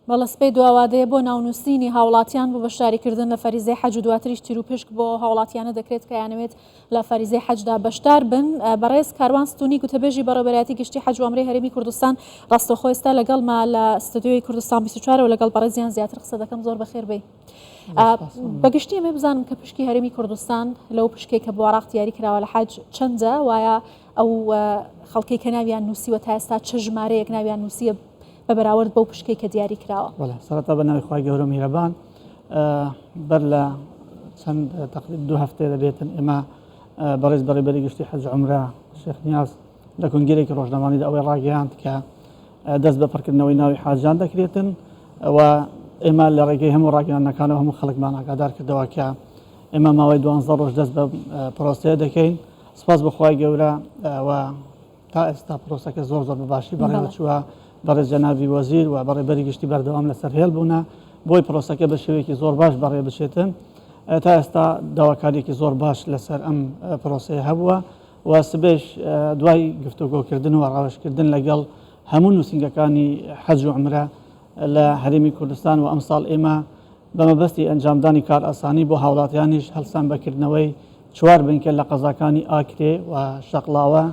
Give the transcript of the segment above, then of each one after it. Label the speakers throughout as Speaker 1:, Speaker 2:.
Speaker 1: بەڵە سپەی دواوادەیە بۆ ناونووسینی هاوڵاتیان بۆ بەشداریکردن لە فەریزەی حەج و دواتریش تیر و پشک بۆ هاوڵاتیانە دەکرێت کە یانەوێت لە فەریزەی حەجدا بەشدار بن. بەڕێز کاروان ستونی گوتەبێژی بەڕێوەبەرایەتی گشتی حەج و عومرەی هەرێمی کوردستان ڕاستەوخۆ ئێستا لەگەڵما لە ستودیۆی کوردستان 24 و لەگەڵ بەڕێزیان زیاتر قسە دەکەم. زۆر بەخێر بێ. بەگشتی ئەمێ بزانم کە پشکی هەرێمی کوردستان لەو پشکێک کە بۆ عراق دیاری کراوە لە حەج چەندە، وایە ئەو خەڵکەی کە ناویان نووسیوە تا ئێستا چه ژمارەیەک ناویان نووسیە بە بەراورد بەو پشکەی کە دیاری کراوە؟
Speaker 2: سەرەتا بە ناوی خوای گەورە میهرەبان بەر لە چەند تقریبا 2 هەفتەیە دەبێتن ئێمە بەڕێز بەڕێبەری گشتی حەج و عومرە شێخ نیاز لە کۆنگرێکی ڕۆژنامەییدا ئەوەی ڕاگەیاند کە دەست بە پڕکردنەوەی ناوی حاجیان دەکرێتن و ئێمە لە ڕێگەی هەموو ڕاگەیاندنەکانەوە هەموو خەڵکمان ئاگادار کردەوە کە ئێمە ماوەی 12 ڕۆژ دەست بە پرۆسەیە دەکەین. سپاس بە خوای گەورە و تا ئێستا پرۆسەکە زۆر بەباشی بەڕێوە چووە. بەڕێز جەنابی وەزیر و بەڕێبەری گشتی بەردەوام لەسەر هێڵ بوونە بۆی پرۆسەکە بە شێوەیەکی زۆر باش بەڕێ بچێتن. تا ئێستا داواکاریێکی زۆر باش لەسەر ئەم پرۆسەیە هەبووە و سبەش دوای گفتوگۆکردن و ڕاوێژکردن لەگەڵ هەموو نووسنگەکانی حەج و عومرە لە هەرێمی کوردستان و ئەمساڵ ئێمە بەمەبەستی ئەنجامدانی کار ئاسانی بۆ هاوڵاتیانیش هەڵسان بەکردنەوەی 4 بنکە لە قەزاکانی ئاکرێ و شەقڵاوە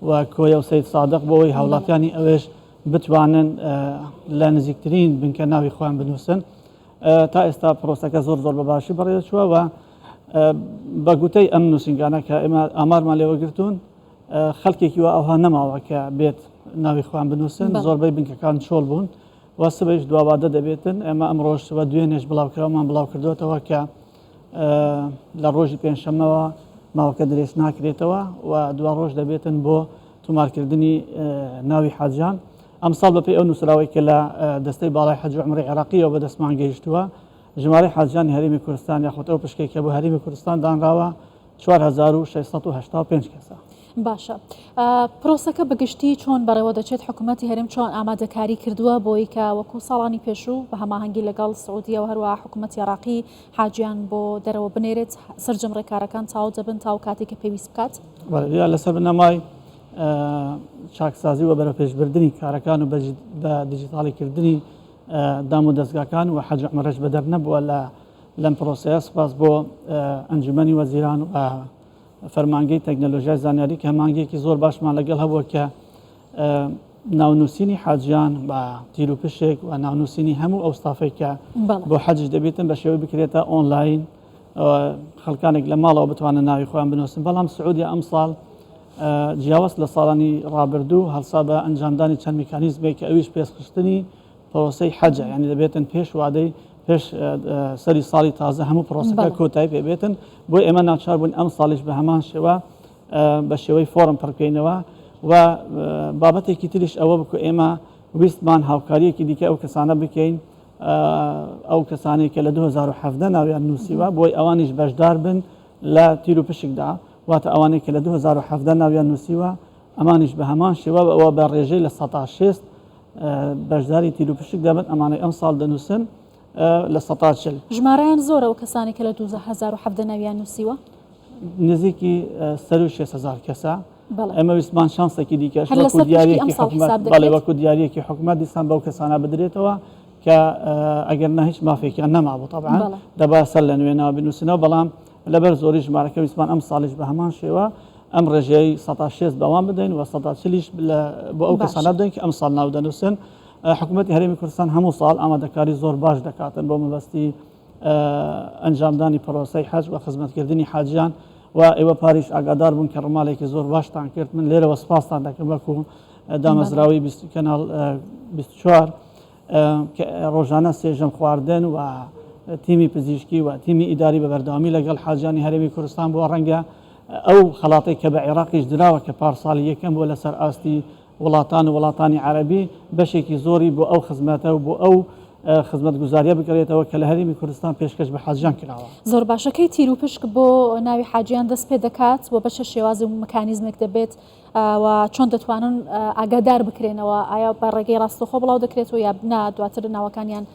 Speaker 2: و کۆیە و سەید سادق بۆەوەی هاوڵاتیانی ئەوێش بتوانن لە نزیکترین بنکە ناوی خۆیان بنووسن. تا ئێستا پرۆسەکە زۆر بەباشی بەڕێوەچووە و بە گوتەی ئەم نووسنگانە کە ئێمە ئامارمان لێوەگرتوون خەڵکێکی وە ئەوها نەماوە کە بێت ناوی خۆیان بنووسن. زۆربەی بنکەکان چۆڵ بوون و سبەیش دوابادە دەبێتن. ئێمە ئەم ڕۆژ بە دوێنێش بڵاوکراومان بڵاو کردوێتەوە کە لە ڕۆژی پێنجشەممەوە ماوەکە درێژ ناکرێتەوە و دوا ڕۆژ دەبێتن بۆ تومارکردنی ناوی حاجیان. ئەمساڵ بەپێی ئەو نووسراوی کە لە دەستەی باڵای حەج و عومرەی عێراقیەوە بە دەستمان گەیشتووە ژمارەی حاجیانی هەرێمی کوردستان یاخود ئەو پشکێکە بۆ هەرێمی کوردستان دانراوە 4685 کەسە.
Speaker 1: باشە. پرۆسەکە بەگشتی چۆن بەڕێوە دەچێت؟ حکوومەتی هەرێم چۆن ئامادەکاری کردووە بۆی کە وەکو ساڵانی پێشوو بە هەماهەنگی لەگەڵ سعودیە و هەروە حکوومەتی عێراقی حاجیان بۆ دەرەوە بنێرێت سەرجەم ڕێکارەکان تاو دەبن تا و کاتێککە پێویست بکات؟
Speaker 2: لەسەر بنەمای چاکسازی و بەرەپێشبردننی کارەکان و بە دیجیتاڵیکردنی دام و دەستگاکان و حەج و عومرەش بەدەر نەبووە لەم پرۆسەیە. سپاس بۆ ئەنجومەنی وەزیران و فەرمانگەی تەکنۆلۆژیای زانیاری کە مانگێکی زۆر باشمان لەگەڵ هەبووە کە ناونووسینی حاجیان بە تیر و پشک و ناونووسینی هەموو ئەو ستافەی کە بۆ حەجش دەبێتن بە شێوەی بکرێتە ئۆنلاین خەڵکانێک لە ماڵەوە بتوانن ناوی خۆیان بنووسن. بەڵام سعودی ئەمساڵ جیاواز لە ساڵانی ڕابردوو هەڵسا بە ئەنجامدانی چەند میکانیزمێک کە ئەویش پێشخستنی پرۆسەی حەجە، یعنی دەبێتن پێش وادەی پێش سەری ساڵی تازە هەموو پرۆسەکە کۆتایی پێبێتن. بۆی ئێمە ناچار بوون ئەم ساڵیش بە هەمان شێوە بە شێوەی فۆرم پڕکەینەوە و بابەتێکی تریش ئەوە بکو ئێمە ویستمان هاوکاریەکی دیکە ئەو کەسانە بکەین ئەو کەسانێک کە لە 2017 ناویان نووسیوە بۆی ئەوانیش بەشدار بن لە تیر و پشکدا، واتە ئەوانێک کە لە 2017 ناویان نووسیوە ئەمانیش بە هەمان شێوە ئەوە بە ڕێژەی لە 106 بەشداری تیر و پشک دەبن. ئەمانەی ئەم ساڵ دەنووسن لە 140.
Speaker 1: ژمارەیان زۆرە و کەسانی کە لە 2017 ناویان نووسیوە
Speaker 2: نزیکی 6,000 کەسە. ئەمە ویسمان شانسێکی دیکەش وەکو دیارەکی حکومەت دیسان بەو کەسانە بدرێتەوە کە ئەگەر نە هیچ مافێکیان نەمابوو طبعا دەبا سەر لە نوێنەوە بنووسنەوە. بەڵام لەبەر زۆری ژمارەکە ویسمان ئەم ساڵیش بە هەمان شێوە ئەم ڕێژەی 106 بەوان بدەین و 140 بۆ ئەو کەسانە بدەین کە ئەم ساڵ ناو دەنووسن. حکوومەتی هەرێمی کوردستان هەموو ساڵ ئامادەکاری زۆر باش دەکاتن بۆ مەبەستی ئەنجامدانی پرۆسەی حەج و خزمەتکردنی حاجیان و ئێوە پاریش ئاگادار بوون کە ڕمالێکی زۆر باشتان کرد. من لێرەوە سپاستان دەکەم وەکو دامەزراوی کەناڵ 24 کە ڕۆژانە سێژەم خواردن و تیمی پزیشکی و تیمی ئیداری بە بەردەوامی لەگەڵ حاجیانی هەرێمی کوردستان بۆ ڕەنگە ئەو خەڵاتەی کە بە عێراقیش دراوە کە پارساڵی یەکەم بۆ لەسەر ئاستی وڵاتانی عەرەبی بەشێکی زۆری بۆ ئەو خزمەتە و بۆ ئەو خزمەت گوزاریە بکرێتەوە کە لە هەرێمی کوردستان پێشکەش بە حاجیان کراوە.
Speaker 1: زۆر باشەکەی تیر و پشک بۆ ناوی حاجیان دەست پێ دەکات و بەشە شێوازی و مەکانیزمێک دەبێت و چۆن دەتوانن ئاگادار بکرێنەوە؟ ئایا بە ڕێگەی ڕاستەوخۆ بڵاو دەکرێتەوە یا بنا دواتر ناوەکانیان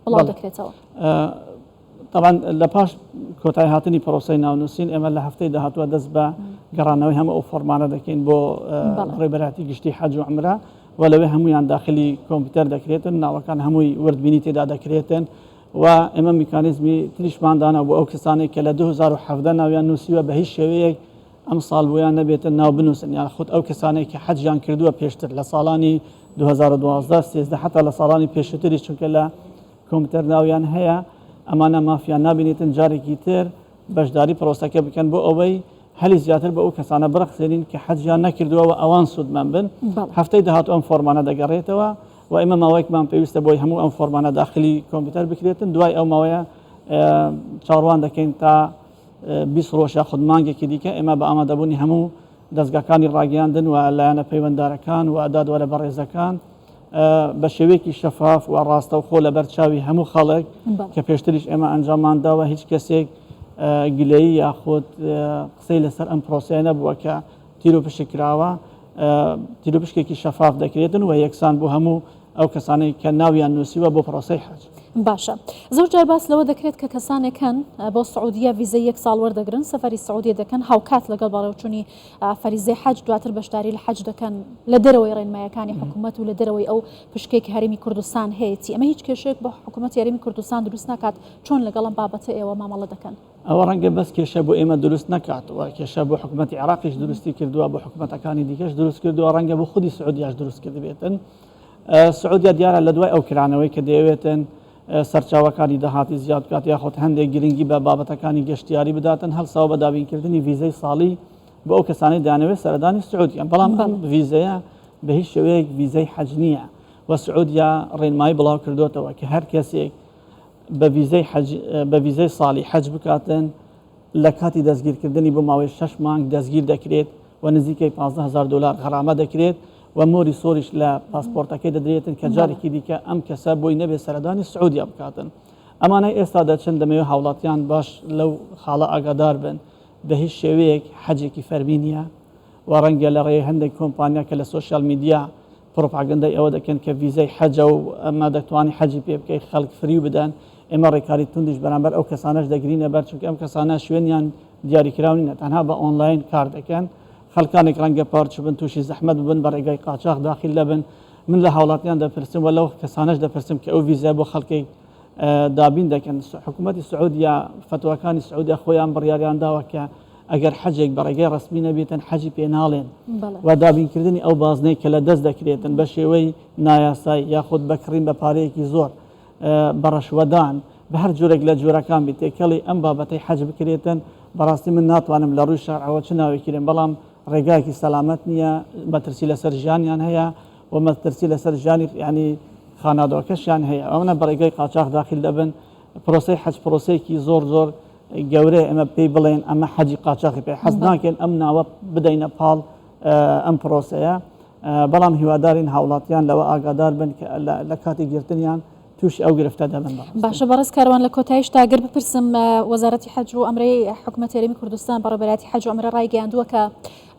Speaker 1: بڵاو دەکرێتەوە؟
Speaker 2: طبعا لە پاش کۆتایی هاتنی پرۆسەی ناونووسین ئێمە لە هەفتەی داهاتووە دەست بە گەڕانەوەی هەموو ئەو فۆرمانە دەکەین بۆ ڕێبەراتی گشتی حەج و عومرە ولو هەمویان داخلی کۆمپیوتەر دەکرێتن ناوەکان هەمووی وردبینی تێدا دەکرێتن و ئێمە میکانیزمی تریشماندانە بۆ ئەو کەسانێک کە لە 2017 ناویان نووسیوە بە هیچ شێوەیەک ئەم ساڵ بۆیان نەبێتن ناو بنووسن یان خودت ئەو کەسانێک کە حەجیان کردووە پێشتر لە ساڵانی 2012 13 حتا لە ساڵانی پێشتری چونکە لە کۆمپیوتەر ناویان هەیە ئەمانە مافیان نابینێتن جارێکی تر بەشداری پرۆسەکە بکەن بۆ ئەوەی هەلی زیاتر بە ئەو کەسانە بڕخسێنین کە حەجیان نەکردووە و ئەوان سوودمەند بن هەفتەی داهاتوو ئەم فۆرمانە دەگەڕێتەوە و ئێمە ماوەیەکمان پێویستە بۆی هەموو ئەم فۆرمانە داخلی کۆمپیوتەر بکرێتن دوای ئەو ماوەیە چاڕوان دەکەین تا 20 ڕۆژ یا خود مانگێکی دیکە ئێمە بە ئامادەبوونی هەموو دەستگاکانی ڕاگەیاندن و لایەنە پەیوەنددارەکان و ئادادوەرە بەڕێزەکان بە شێوەیەکی شەفاف و ڕاستەوخۆ لە بەرچاوی هەموو خەڵک کە پێشتریش ئێمە ئەنجامانداوە هیچ کەسێک گلەیی یاخود قسەی لەسەر ئەم پرۆسیە نەبووە کە تیرۆپشکراوە تیرۆپشکێکی شەفاف دەکرێتن و یەکسان بۆ هەموو ئەو کەسانەی کە ناویان نووسیوە بۆ پرۆسەی حەج.
Speaker 1: باشە زۆر جار باس لەوە دەکرێت کە کەسانێکن بۆ سعودیە ویزەی 1 ساڵ وەردەگرن سەفەری سعودیە دەکەن هاوکات لەگەڵ بەڕێوچوونی فەریزەی حەج دواتر بەشداری لە حەج دەکەن لە دەرەوەی ڕێنمایەکانی حکوومەت و لە دەرەوەی ئەو پشکێکی هەرێمی کوردستان هەیەی ئەمە هیچ کێشەیەک بە حکوومەت هەرێمی کوردستان دروست ناکات چۆن لەگەڵم بابەتە ئێوە مامەڵە دەکەن
Speaker 2: ئەوە ڕەنگە بەس کێشە بۆ ئێمە دروست نکاتەوە کێشە بۆ حکوومەتی عێراقیش دروستی کردووە بۆ حکوومەتەکانی دیکەش دروست کردووە ڕەنگە بۆ خودی سعودیاش دروست کرد بێتن سعودیا دیارە لە دوای ئەو کرانەوەی کە دەیەوێتن سەرچاوەکانی داهاتی زیاد بکات یاخۆت هەندێک گرنگی بە بابەتەکانی گەشتیاری بداتن هەڵساوە بە دابینکردنی ویزەی ساڵی بۆ ئەو کەسانی دانەوێت سەردانی سعودیان بەڵام ئەم ویزەیە بە هیچ شێوەیەک ویزەی حەج نییە و سعودیا ڕێنمایی بڵاو کردوتەوە کە هەر کەسێک بە ویزەی ساڵی حەج بکاتن لە کاتی دەستگیرکردنی بۆ ماوەی 6 مانگ دەستگیر دەکرێت و نزیکەی 15,000 دلار غەرامە دەکرێت و مۆری سۆریش لە پاسپۆرتەکەی دەدرێتن کە جارێکی دیکە ئەم کەسە بۆی نەبێت سەردانی سعودیا بکاتن ئەمانەی ئێستا دەچن دەمەوێت هاوڵاتیان باش لەو خاڵە ئاگادار بن بە هیچ شێوەیەک حەجێکی فەرمی نییە و ڕەنگە لە ڕێی هەندێک کۆمپانیا کە لە سوۆشیال میدیا پرۆپاگەندای ئەوە دەکەن کە ویزەی حەجە و ئەمە دەتوانانی حەجی پێ بکەی خەڵک فری بدەن ئێمە ڕێکاری توندیش بەرامبەر ئەو کەسانەش دەگرینە بەر چونکە ئەم کەسانە شوێنیان دیاریکراونینە تەنها بە ئۆنلاین کار دەکەن خەڵکانێک ڕەنگە پارچ بن تووشی زەحمەت ببن بە ڕێگای قاچاق داخل دەبن من لە هاوڵاتیان دەپرسم و لەو کەسانەش دەپرسم کە ئەو ویزە بۆ خەڵکی دابین دەکەن حکوومەتی سعودیا فتوەکانی سعودیا خۆیان بڕیاریان داوە کە ئەگەر حەجێک بە ڕێگەی ڕسمی نەبێتن حەجی پێ ناڵێن و دابینکردنی ئەو بازنەی کە لە دەست دەکرێتن بە شێوەی نایاسایی یاخود بەکڕین بە پارەیەکی زۆر بەڕەشوەدان بە هەر جۆرێک لە جۆرەکان بێت تێکەڵی ئەم بابەتەی حەج بکرێتن بەڕاستی من ناتوانم لە ڕووی شەرعەوە چ ناوێکیرێن بەڵام ڕێگایکی سەلامەت نییە مەترسی لەسەر ژیانیان هەیە و مەترسی لەسەر ژیانی ینی خانادەوەکەشیان هەیە ئەوە بە ڕێگای قاچاق داخل دەبن پرۆسی حەج پرۆسەیەکی زۆر گەورەیە ئەمە پێی بڵێن ئەمە حەجی قاچاقی پێ حەز ناکەن ئەم ناوە بدەینە پاڵ ئەم پرۆسەیە بەڵام هیوادارین هاوڵاتیان لەوە ئاگادار بن کە لە کاتی گرتنیان توش ئەو گرفتە دەبن
Speaker 1: باشە بەڕێز کاروان لە کۆتاییشتا گەر بپرسم وەزارەتی حەج و ئەمرەی حکوومەت هەرێمی کوردستان بەڕێبەرەتی حەج و ئەمرە ڕایگەیاندووە کە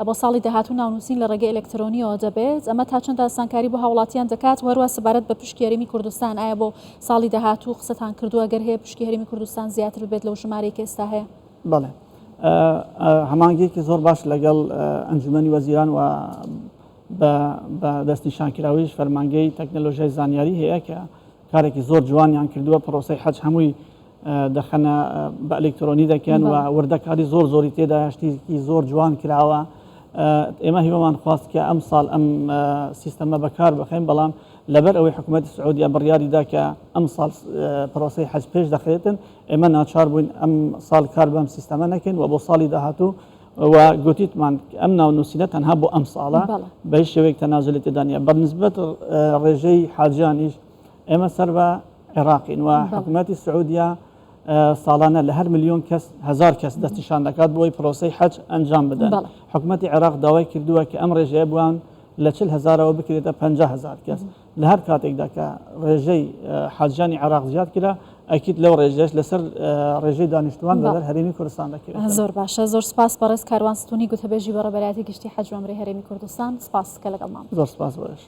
Speaker 1: بۆ ساڵی داهاتوو ناونووسین لە ڕێگەی ئەلکترۆنیەوە دەبێت ئەمە تا چەند ئاسانکاری بۆ هاوڵاتیان دەکات وەروە سەبارەت بە پشکی هەرێمی کوردستان ئایا بۆ ساڵی داهاتوو قسەتان کردووە گەر هەیە پشکی هەرێمی کوردستان زیاتر بێت لەو ژمارەی کە ئێستا هەیە
Speaker 2: بەڵێ هەمانگەیەکی زۆر باش لەگەڵ ئەنجومەنی وەزیران و بە دەستنیشانکراویش فەرمانگەی تەکنۆلۆژیای زانیاری هەیە کە کارێکی زۆر جوانیان کردووە پرۆسەی حەج هەمووی دەخەنە بە ئەلکترۆنی دەکەن و وردەکاری زۆری تێدا هەشتێکی زۆر جوان کراوە ئێمە هیوەمان خواست کە ئەم ساڵ ئەم سیستەمە بەکار بخەین بەڵام لەبەر ئەوەی حکوومەتی سعودیا بڕیاریدا کە ئەم ساڵ پرۆسەی حەج پێش دەخرێتن ئێمە ناچار بووین ئەم ساڵ کار بەم سیستەمە نەکەین و بۆ ساڵی داهاتوو و گوتیتمان ئەم ناونووسینە تەنها بۆ ئەم ساڵە بە هیچ شێوەیەک تەنازولی تێدا نیە بەنسبەت ڕێژەی حاجیانیش ئێمە سەر بە عێراقین و حکوومەتی سعودیا ساڵانە لە هەر ملیۆن کەس 1000 کەس دەستیشان دەکات بۆی پرۆسەی حەج ئەنجام بدەن حکوومەتی عێراق داوای کردووە کە ئەم ڕێژەیە بووان لە 40,000ەوە بکرێتە 50,000 کەس لە هەر کاتێکدا کە ڕێژەی حاجیانی عێراق زیاد کرا ئەکید لەو ڕێژەش لەسەر ڕێژەی دانیشتوان لەبەر هەرێمی کوردستان دەکرێت
Speaker 1: زۆر باشە زۆر سپاس بەڕێز کاروان ستونی گوتەبێژی بەڕێبەرەتی گشتی حەج و ئەمرەی هەرێمی کوردستان سپاس کە لەگەڵمان
Speaker 2: زۆر سپاس بەش